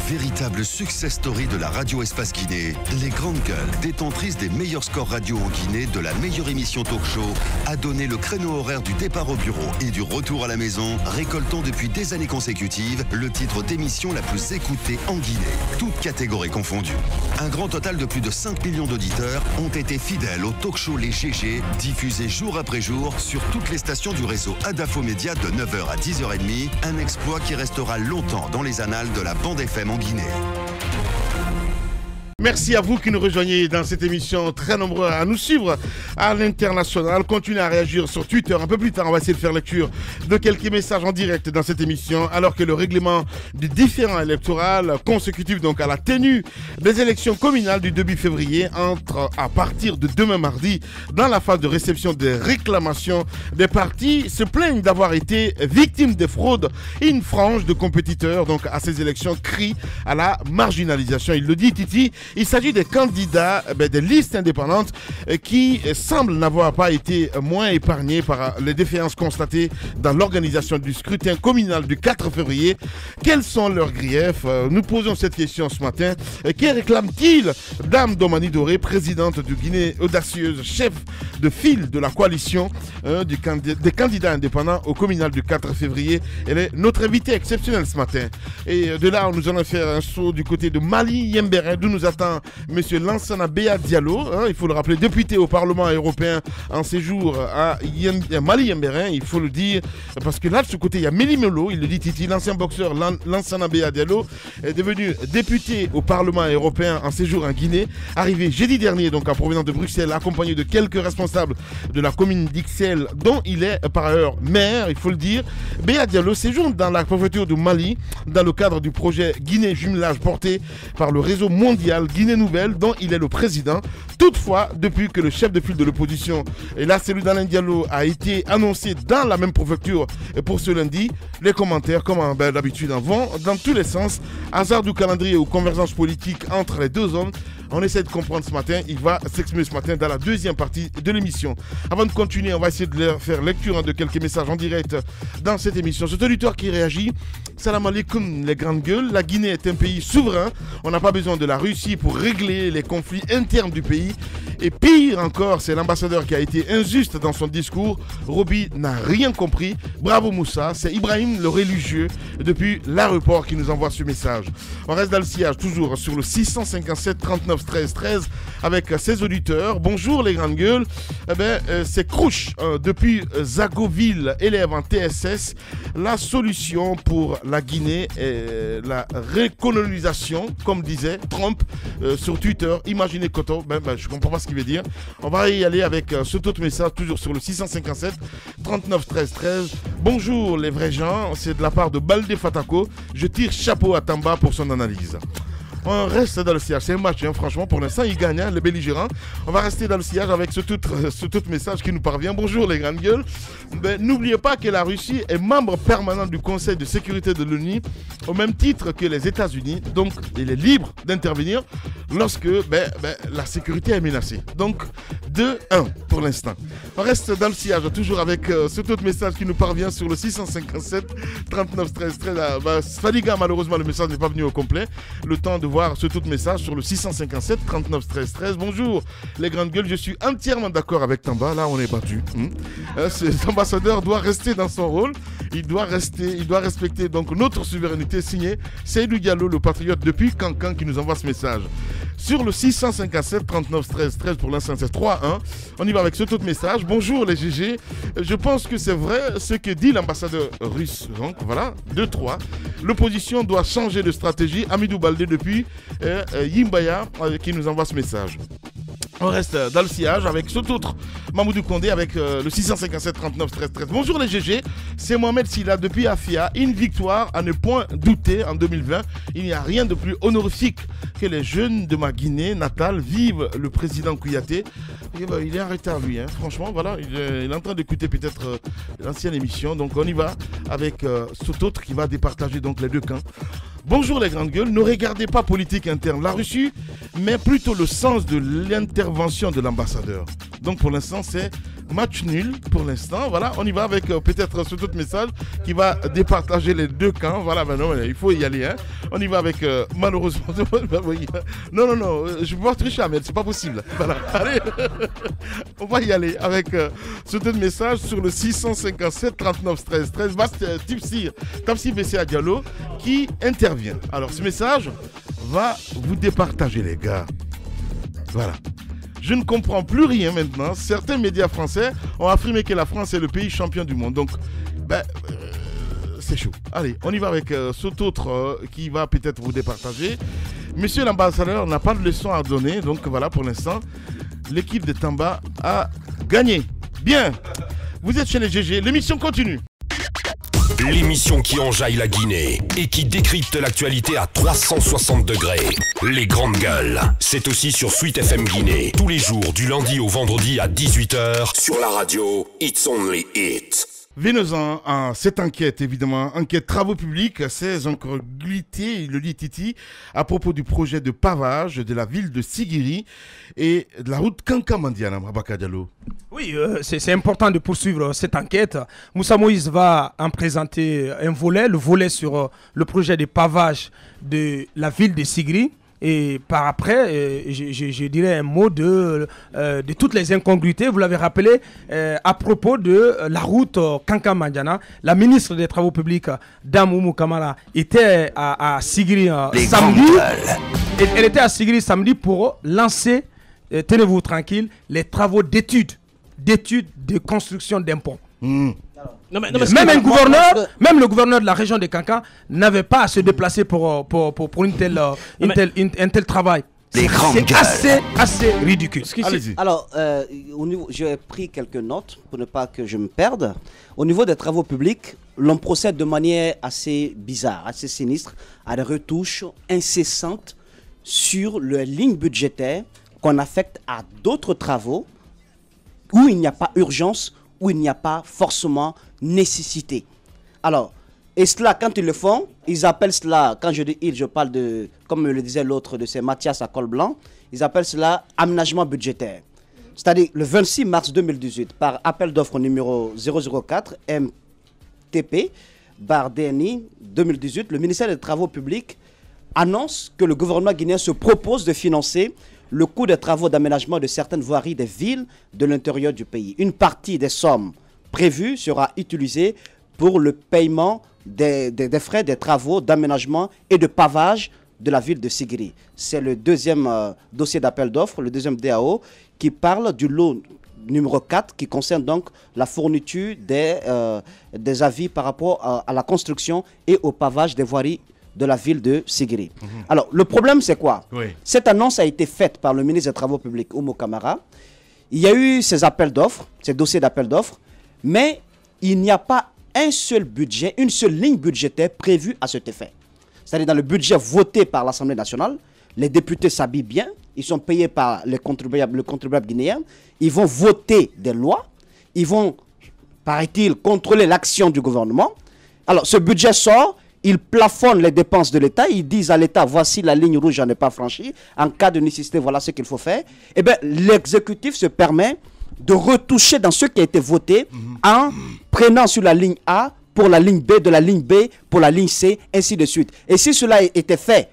Véritable success story de la radio Espace Guinée, les Grandes Gueules, détentrices des meilleurs scores radio en Guinée de la meilleure émission talk show, a donné le créneau horaire du départ au bureau et du retour à la maison, récoltant depuis des années consécutives le titre d'émission la plus écoutée en Guinée, toutes catégories confondues. Un grand total de plus de 5 millions d'auditeurs ont été fidèles au talk show Les GG, diffusé jour après jour sur toutes les stations du réseau Adafo Média de 9h à 10h30, un exploit qui restera longtemps dans les annales de la bande FM en Guinée. Merci à vous qui nous rejoignez dans cette émission, très nombreux à nous suivre à l'international. Continuez à réagir sur Twitter. Un peu plus tard, on va essayer de faire lecture de quelques messages en direct dans cette émission, alors que le règlement du différend électoral consécutif donc à la tenue des élections communales du début février entre à partir de demain mardi dans la phase de réception des réclamations. Des partis se plaignent d'avoir été victimes des fraudes. Une frange de compétiteurs donc à ces élections crie à la marginalisation. Il le dit, Titi. Il s'agit des candidats des listes indépendantes qui semblent n'avoir pas été moins épargnés par les défaillances constatées dans l'organisation du scrutin communal du 4 février. Quels sont leurs griefs? Nous posons cette question ce matin. Que réclame-t-il Dame Domani Doré, présidente du Guinée audacieuse, chef de file de la coalition des candidats indépendants au communal du 4 février? Elle est notre invitée exceptionnelle ce matin. Et de là, nous allons faire un saut du côté de Mali Yembéren, d'où nous attend M. Lansana Béa Diallo, il faut le rappeler, député au Parlement européen en séjour à Mali Yembéren, il faut le dire, parce que là de ce côté il y a Méli Melo, il le dit Titi, l'ancien boxeur Lansana Béa Diallo est devenu député au Parlement européen en séjour en Guinée, arrivé jeudi dernier donc en provenance de Bruxelles, accompagné de quelques responsables de la commune d'Ixelles, dont il est par ailleurs maire, il faut le dire. Béa Diallo séjourne dans la préfecture du Mali dans le cadre du projet Guinée Jumelage porté par le réseau mondial Guinée Nouvelle, dont il est le président. Toutefois, depuis que le chef de file de l'opposition, et là celui d'Alain Diallo, a été annoncé dans la même préfecture pour ce lundi, les commentaires, comme d'habitude, vont dans tous les sens. Hasard du calendrier ou convergence politique entre les deux hommes. On essaie de comprendre ce matin. Il va s'exprimer ce matin dans la deuxième partie de l'émission. Avant de continuer, on va essayer de faire lecture de quelques messages en direct dans cette émission. Cet auditeur qui réagit: Salam alaikum les grandes gueules. La Guinée est un pays souverain. On n'a pas besoin de la Russie pour régler les conflits internes du pays. Et pire encore, c'est l'ambassadeur qui a été injuste dans son discours. Roby n'a rien compris. Bravo Moussa. C'est Ibrahim le religieux depuis l'aéroport qui nous envoie ce message. On reste dans le sillage toujours sur le 657 39 13 13 avec ses auditeurs. Bonjour les grandes gueules. C'est Crouch depuis Zagoville, élève en TSS. La solution pour la Guinée est la récolonisation, comme disait Trump sur Twitter. Imaginez Koto. Je comprends pas ce qu'il veut dire. On va y aller avec ce autre message toujours sur le 657 39 13 13. Bonjour les vrais gens. C'est de la part de Baldé Fatako. Je tire chapeau à Tamba pour son analyse. On reste dans le sillage, c'est un match, franchement, pour l'instant, il gagne, les belligérants. On va rester dans le sillage avec ce tout message qui nous parvient. Bonjour les grandes gueules. N'oubliez pas que la Russie est membre permanent du Conseil de sécurité de l'ONU, au même titre que les États-Unis. Donc, il est libre d'intervenir lorsque la sécurité est menacée. Donc, 2-1 pour l'instant. On reste dans le sillage, toujours avec ce tout message qui nous parvient sur le 657 39 13 13. Fadiga, malheureusement, le message n'est pas venu au complet. Le temps de voir ce tout message sur le 657 39 13 13. Bonjour les grandes gueules, je suis entièrement d'accord avec Tamba. Là on est battu. Cet ambassadeur doit rester dans son rôle. Il doit respecter donc notre souveraineté. Signé Seydou Diallo, le patriote depuis Cancan, qui nous envoie ce message. Sur le 657 39 13 13 pour l'instant c'est 3-1. On y va avec ce tout message. Bonjour les GG. Je pense que c'est vrai ce que dit l'ambassadeur russe. Donc voilà, 2-3. L'opposition doit changer de stratégie. Amidou Baldé depuis Yimbaya qui nous envoie ce message. On reste dans le sillage avec ce autre Mamoudou Kondé avec le 657 39 13 13. Bonjour les GG, c'est Mohamed Silla depuis Afia. Une victoire à ne point douter en 2020. Il n'y a rien de plus honorifique que les jeunes de ma Guinée natale vivent le président Kouyaté. Il est en retard lui, franchement, voilà. Il est en train d'écouter peut-être l'ancienne émission. Donc on y va avec cet autre qui va départager donc les deux camps. Bonjour les grandes gueules, ne regardez pas politique interne, la Russie, mais plutôt le sens de l'intervention de l'ambassadeur. Donc pour l'instant c'est match nul pour l'instant. Voilà, on y va avec peut-être ce tout message qui va départager les deux camps. Voilà, maintenant, il faut y aller. Hein. On y va avec malheureusement. Non, je peux pas tricher, mais c'est pas possible. Voilà, allez, on va y aller avec ce tout message sur le 657 39 13 13. Tafsir Bessia Diallo qui intervient. Alors, ce message va vous départager, les gars. Voilà. Je ne comprends plus rien maintenant. Certains médias français ont affirmé que la France est le pays champion du monde. Donc, c'est chaud. Allez, on y va avec cet autre qui va peut-être vous départager. Monsieur l'ambassadeur n'a pas de leçon à donner. Donc, voilà, pour l'instant, l'équipe de Tamba a gagné. Bien. Vous êtes chez les GG. L'émission continue. L'émission qui enjaille la Guinée et qui décrypte l'actualité à 360 degrés. Les grandes gueules. C'est aussi sur Sweet FM Guinée. Tous les jours, du lundi au vendredi à 18h. Sur la radio, It's Only It. Venons-en à cette enquête, évidemment, enquête travaux publics, c'est encore glité, le dit Titi, à propos du projet de pavage de la ville de Sigiri et de la route Kankamandiana, Abaka Diallo. Oui, c'est important de poursuivre cette enquête. Moussa Moïse va en présenter un volet, le volet sur le projet de pavage de la ville de Sigiri. Et par après, je dirais un mot de toutes les incongruités. Vous l'avez rappelé, à propos de la route Kankamandiana. La ministre des Travaux publics, Dame Oumou Kamara, était à Sigiri samedi. Elle était à Sigiri samedi pour lancer, tenez-vous tranquille, les travaux d'études de construction d'un pont. Non, même le gouverneur de la région de Kankan n'avait pas à se déplacer pour un tel travail. C'est assez ridicule. Alors, j'ai pris quelques notes pour ne pas que je me perde. Au niveau des travaux publics, l'on procède de manière assez bizarre, assez sinistre, à des retouches incessantes sur les lignes budgétaires qu'on affecte à d'autres travaux où il n'y a pas urgence, où il n'y a pas forcément nécessité. Alors, et cela, quand ils le font, ils appellent cela, quand je dis ils, je parle de, comme le disait l'autre, de ces Mathias à col blanc, ils appellent cela aménagement budgétaire. C'est-à-dire, le 26 mars 2018, par appel d'offres numéro 004 MTP, barre DNI 2018, le ministère des Travaux publics annonce que le gouvernement guinéen se propose de financer le coût des travaux d'aménagement de certaines voiries des villes de l'intérieur du pays. Une partie des sommes prévues sera utilisée pour le paiement des frais des travaux d'aménagement et de pavage de la ville de Sigiri. C'est le deuxième dossier d'appel d'offres, le deuxième DAO, qui parle du lot numéro 4, qui concerne donc la fourniture des avis par rapport à la construction et au pavage des voiries de la ville de Sigiri. Alors, le problème, c'est quoi? Cette annonce a été faite par le ministre des Travaux publics, Oumou Kamara. Il y a eu ces appels d'offres, ces dossiers d'appels d'offres, mais il n'y a pas un seul budget, une seule ligne budgétaire prévue à cet effet. C'est-à-dire dans le budget voté par l'Assemblée nationale, les députés s'habillent bien, ils sont payés par le contribuable guinéen, ils vont voter des lois, ils vont, paraît-il, contrôler l'action du gouvernement. Alors, ce budget sort, ils plafonnent les dépenses de l'État, ils disent à l'État, voici la ligne rouge à ne pas franchir, en cas de nécessité, voilà ce qu'il faut faire. Eh bien, l'exécutif se permet de retoucher dans ce qui a été voté en prenant sur la ligne A pour la ligne B, de la ligne B pour la ligne C, ainsi de suite. Et si cela était fait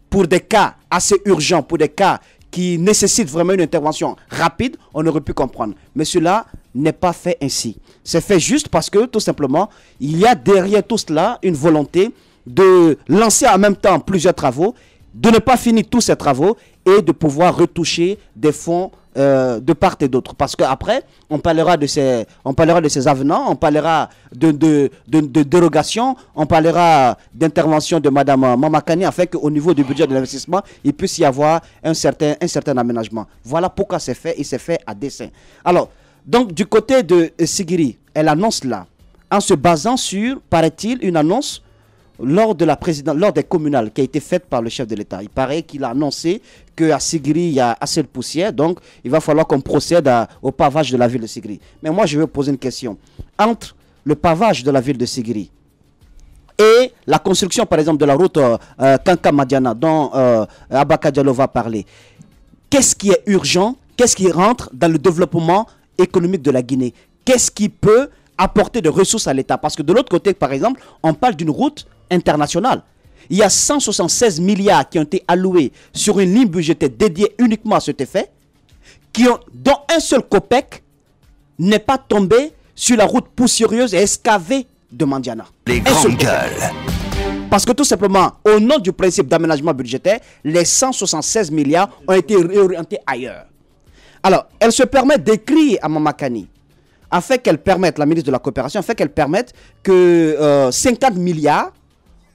pour des cas assez urgents, pour des cas qui nécessitent vraiment une intervention rapide, on aurait pu comprendre. Mais cela n'est pas fait ainsi. C'est fait juste parce que, tout simplement, il y a derrière tout cela une volonté de lancer en même temps plusieurs travaux, de ne pas finir tous ces travaux et de pouvoir retoucher des fonds de part et d'autre. Parce qu'après, on parlera de ces avenants, on parlera de dérogations, on parlera d'intervention de Mme Mamakani afin qu'au niveau du budget de l'investissement, il puisse y avoir un certain aménagement. Voilà pourquoi c'est fait et c'est fait à dessein. Alors, donc du côté de Sigiri, elle annonce là, en se basant sur, paraît-il, une annonce lors des communales qui a été faite par le chef de l'État. Il paraît qu'il a annoncé qu'à Sigiri, il y a assez de poussière, donc il va falloir qu'on procède au pavage de la ville de Sigiri. Mais moi, je vais poser une question. Entre le pavage de la ville de Sigiri et la construction, par exemple, de la route Kankamandiana, dont Abaka Diallo va parler, qu'est-ce qui est urgent? Qu'est-ce qui rentre dans le développement économique de la Guinée. Qu'est-ce qui peut apporter de ressources à l'État? Parce que de l'autre côté, par exemple, on parle d'une route internationale. Il y a 176 milliards qui ont été alloués sur une ligne budgétaire dédiée uniquement à cet effet, dont un seul copec n'est pas tombé sur la route poussiéreuse et escavée de Mandiana. Les grandes gueules. Parce que tout simplement, au nom du principe d'aménagement budgétaire, les 176 milliards ont été réorientés ailleurs. Alors, elle se permet d'écrire à Mamakani, afin qu'elle permette, la ministre de la Coopération, afin qu'elle permette que 50 milliards,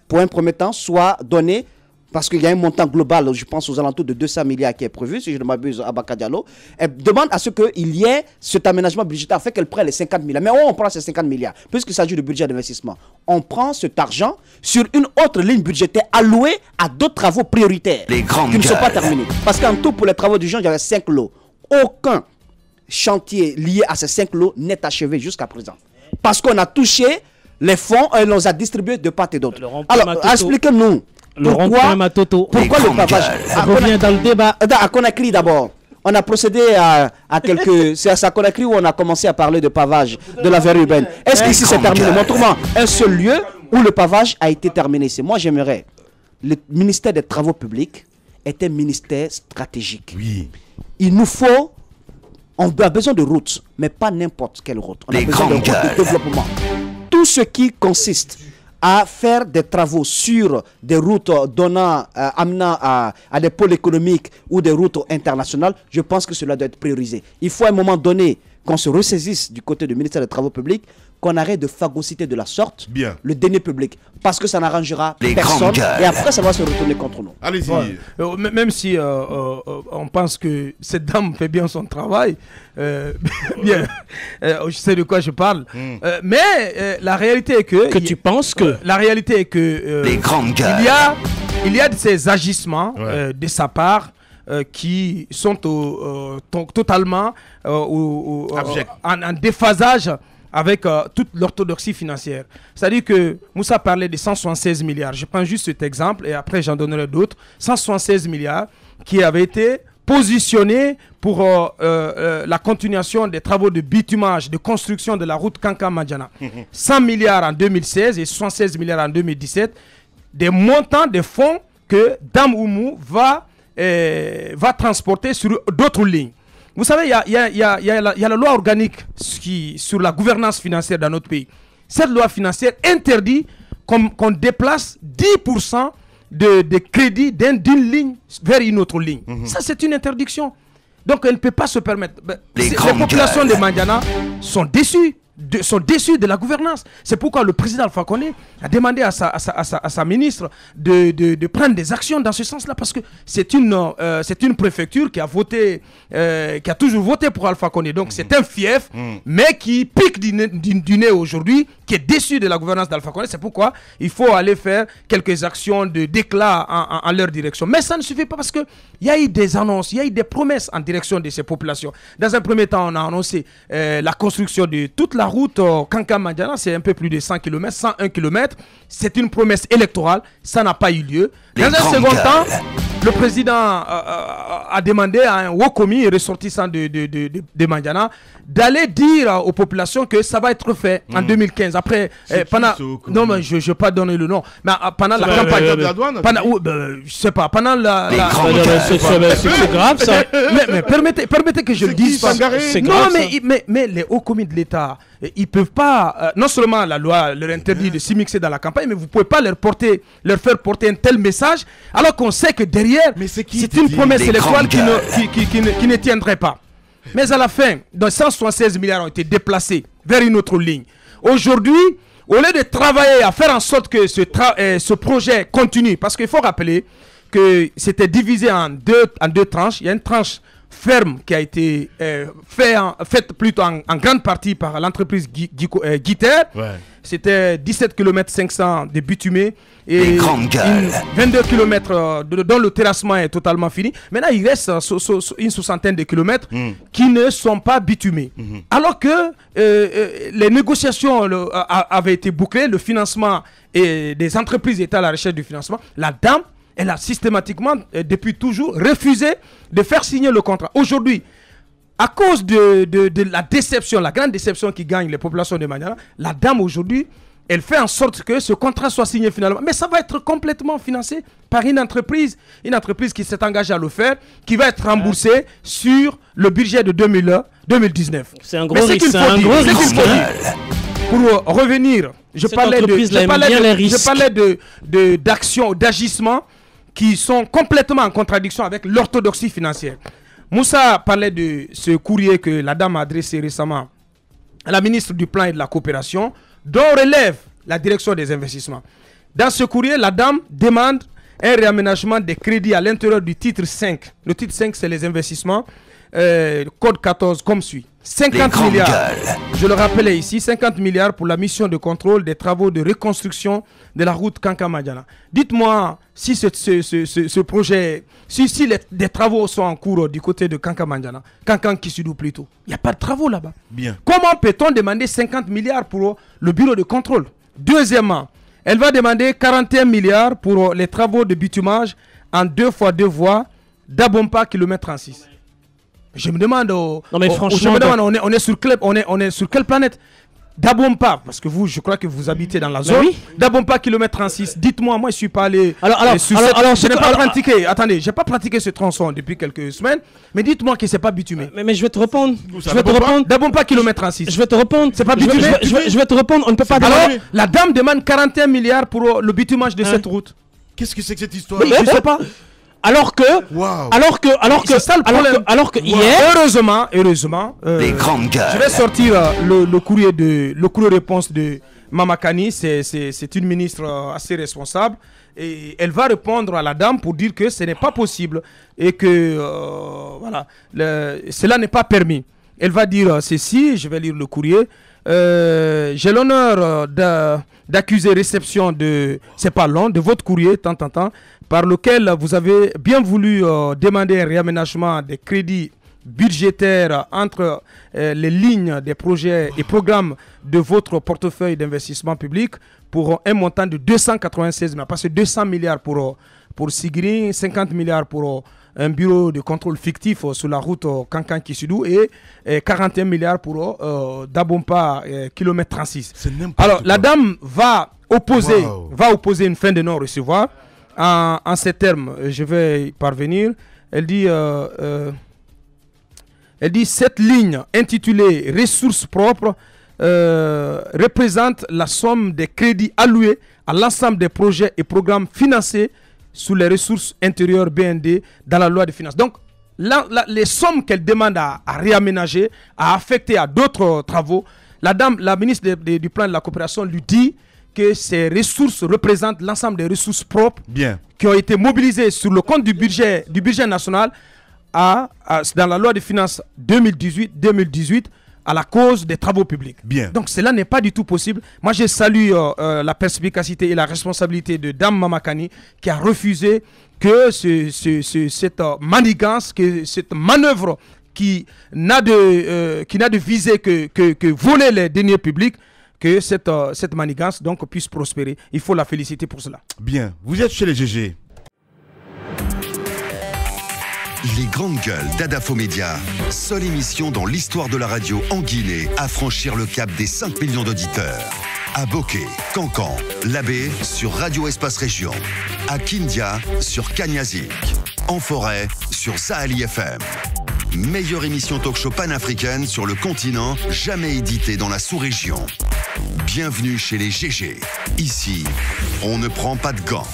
pour un premier temps, soient donnés, parce qu'il y a un montant global, je pense aux alentours de 200 milliards qui est prévu, si je ne m'abuse, à Baka Diallo. Elle demande à ce qu'il y ait cet aménagement budgétaire afin qu'elle prenne les 50 milliards. Mais où on prend ces 50 milliards? Puisqu'il s'agit de budget d'investissement. On prend cet argent sur une autre ligne budgétaire allouée à d'autres travaux prioritaires qui ne sont pas terminés. Parce qu'en tout, pour les travaux du genre, il y avait 5 lots. Aucun chantier lié à ces 5 lots n'est achevé jusqu'à présent. Parce qu'on a touché les fonds et on les a distribués de part et d'autre. Alors, expliquez-nous. Pourquoi le pavage revient dans le débat. À Conakry d'abord. On a procédé à quelques... C'est à Conakry où on a commencé à parler de pavage de la verre urbaine. Est-ce qu'ici c'est terminé? Montre-moi un seul lieu où le pavage a été terminé. C'est moi j'aimerais. Le ministère des Travaux publics est un ministère stratégique. Oui. Il nous faut... On a besoin de routes, mais pas n'importe quelle route. On a besoin de routes de développement. Tout ce qui consiste à faire des travaux sur des routes amenant à des pôles économiques ou des routes internationales, je pense que cela doit être priorisé. Il faut à un moment donné qu'on se ressaisisse du côté du ministère des Travaux publics, qu'on arrête de phagocyter de la sorte le denier public, parce que ça n'arrangera personne et après ça va se retourner contre nous. Allez-y. Ouais. Même si on pense que cette dame fait bien son travail, bien, je sais de quoi je parle, mais la réalité est que... tu penses que... La réalité est que... il y a de ces agissements de sa part qui sont totalement en déphasage avec toute l'orthodoxie financière. C'est-à-dire que Moussa parlait de 176 milliards. Je prends juste cet exemple et après j'en donnerai d'autres. 176 milliards qui avaient été positionnés pour la continuation des travaux de bitumage, de construction de la route Kankan-Mandiana. 100 milliards en 2016 et 76 milliards en 2017. Des montants, des fonds que Dame Oumou va transporter sur d'autres lignes. Vous savez, il y a la loi organique sur la gouvernance financière dans notre pays. Cette loi financière interdit qu'on déplace 10% de crédit d'une ligne vers une autre ligne. Ça, c'est une interdiction. Donc, elle ne peut pas se permettre. Les populations de Mandiana sont déçues. Sont déçus de la gouvernance. C'est pourquoi le président Alpha Condé a demandé à sa ministre de prendre des actions dans ce sens-là, parce que c'est une préfecture qui a toujours voté pour Alpha Condé. Donc c'est un fief, mais qui pique du nez aujourd'hui, qui est déçu de la gouvernance d'Alpha Condé. C'est pourquoi il faut aller faire quelques actions de déclat en leur direction. Mais ça ne suffit pas, parce qu'il y a eu des annonces, il y a eu des promesses en direction de ces populations. Dans un premier temps, on a annoncé la construction de toute la route Kankan-Mandiana, c'est un peu plus de 100 km, 101 km. C'est une promesse électorale, ça n'a pas eu lieu. Dans un second temps, le président a demandé à un haut commis ressortissant de Mandiana d'aller dire aux populations que ça va être fait en 2015. Après, non, mais je ne vais pas donner le nom, mais pendant la campagne. Je sais pas, pendant la c'est grave ça. Mais permettez que je le dise. C'est grave. Non, mais les hauts commis de l'État, ils peuvent pas, non seulement la loi leur interdit de s'immiscer dans la campagne, mais vous ne pouvez pas leur faire porter un tel message, alors qu'on sait que derrière, c'est une promesse électorale qui ne tiendrait pas. Mais à la fin, 176 milliards ont été déplacés vers une autre ligne. Aujourd'hui, au lieu de travailler à faire en sorte que ce projet continue, parce qu'il faut rappeler que c'était divisé en deux tranches. Il y a une tranche ferme qui a été faite plutôt en grande partie par l'entreprise Guiter. C'était 17 km 500 de bitumé et 22 km dont le terrassement est totalement fini. Maintenant, il reste une soixantaine de kilomètres qui ne sont pas bitumés. Alors que les négociations avaient été bouclées, le financement et des entreprises étaient à la recherche du financement. La dame, elle a systématiquement, depuis toujours, refusé de faire signer le contrat. Aujourd'hui, à cause de la déception, la grande déception qui gagne les populations de Madiana, la dame aujourd'hui, elle fait en sorte que ce contrat soit signé finalement. Mais ça va être complètement financé par une entreprise qui s'est engagée à le faire, qui va être remboursée sur le budget de 2019. C'est un gros risque. C'est un gros risque. Pour revenir, je parlais d'actions, d'agissements qui sont complètement en contradiction avec l'orthodoxie financière. Moussa parlait de ce courrier que la dame a adressé récemment à la ministre du Plan et de la Coopération, dont relève la direction des investissements. Dans ce courrier, la dame demande un réaménagement des crédits à l'intérieur du titre 5. Le titre 5, c'est les investissements. Code 14 comme suit. 50 milliards, je le rappelais ici, 50 milliards pour la mission de contrôle des travaux de reconstruction de la route Kankan-Madiana. Dites-moi si ce projet, si des travaux sont en cours du côté de Kankan-Madiana, Kankan-Kisudou plutôt. Il n'y a pas de travaux là-bas. Bien. Comment peut-on demander 50 milliards pour le bureau de contrôle? Deuxièmement, elle va demander 41 milliards pour les travaux de bitumage en 2x2 voies d'Abompa km 36. Je me demande, on est sur quelle planète? D'Abompa, parce que vous, je crois que vous habitez dans la zone. Oui. D'Abompa kilomètre 36. Dites-moi, moi je suis pas allé. Je n'ai pas pratiqué. Attendez, j'ai pas pratiqué ce tronçon depuis quelques semaines. Mais dites-moi que c'est pas bitumé. Mais je vais te répondre. D'Abompa kilomètre 36. Je vais te répondre. C'est pas bitumé. Je vais te répondre. On ne peut pas. Alors, la dame demande 41 milliards pour le bitumage de cette route. Qu'est-ce que c'est que cette histoire? Oui, je sais pas. Alors que hier, heureusement, les grandes gueules. je vais sortir le courrier réponse de Mamakani. C'est une ministre assez responsable et elle va répondre à la dame pour dire que ce n'est pas possible et que voilà, cela n'est pas permis. Elle va dire ceci, je vais lire le courrier. J'ai l'honneur d'accuser réception de, c'est pas long, de votre courrier, par lequel vous avez bien voulu demander un réaménagement des crédits budgétaires entre les lignes des projets et programmes de votre portefeuille d'investissement public pour un montant de 296 milliards. Parce que 200 milliards pour Sigri, 50 milliards pour un bureau de contrôle fictif sur la route Kankan-Kisudou et 41 milliards pour Dabompa kilomètre 36. Alors la dame va opposer une fin de non-recevoir. En ces termes, je vais y parvenir. Elle dit cette ligne intitulée ressources propres représente la somme des crédits alloués à l'ensemble des projets et programmes financés sous les ressources intérieures BND dans la loi de finances. Donc, les sommes qu'elle demande à réaménager, à affecter à d'autres travaux, la ministre du Plan de la Coopération lui dit que ces ressources représentent l'ensemble des ressources propres qui ont été mobilisées sur le compte du budget national dans la loi de finances 2018 à la cause des travaux publics. Donc cela n'est pas du tout possible. Moi je salue la perspicacité et la responsabilité de Dame Mamakani qui a refusé que cette manigance, que cette manœuvre qui n'a de visée que voler les deniers publics, que cette manigance donc puisse prospérer. Il faut la féliciter pour cela. Bien. Vous êtes chez les GG. Les grandes gueules d'Adafo Média, seule émission dans l'histoire de la radio en Guinée à franchir le cap des 5 millions d'auditeurs. À Bokeh, Cancan, Labé sur Radio Espace Région. À Kindia sur Kanyazik. En forêt sur Sahali FM. Meilleure émission talk-show panafricaine sur le continent, jamais éditée dans la sous-région. Bienvenue chez les GG. Ici, on ne prend pas de gants.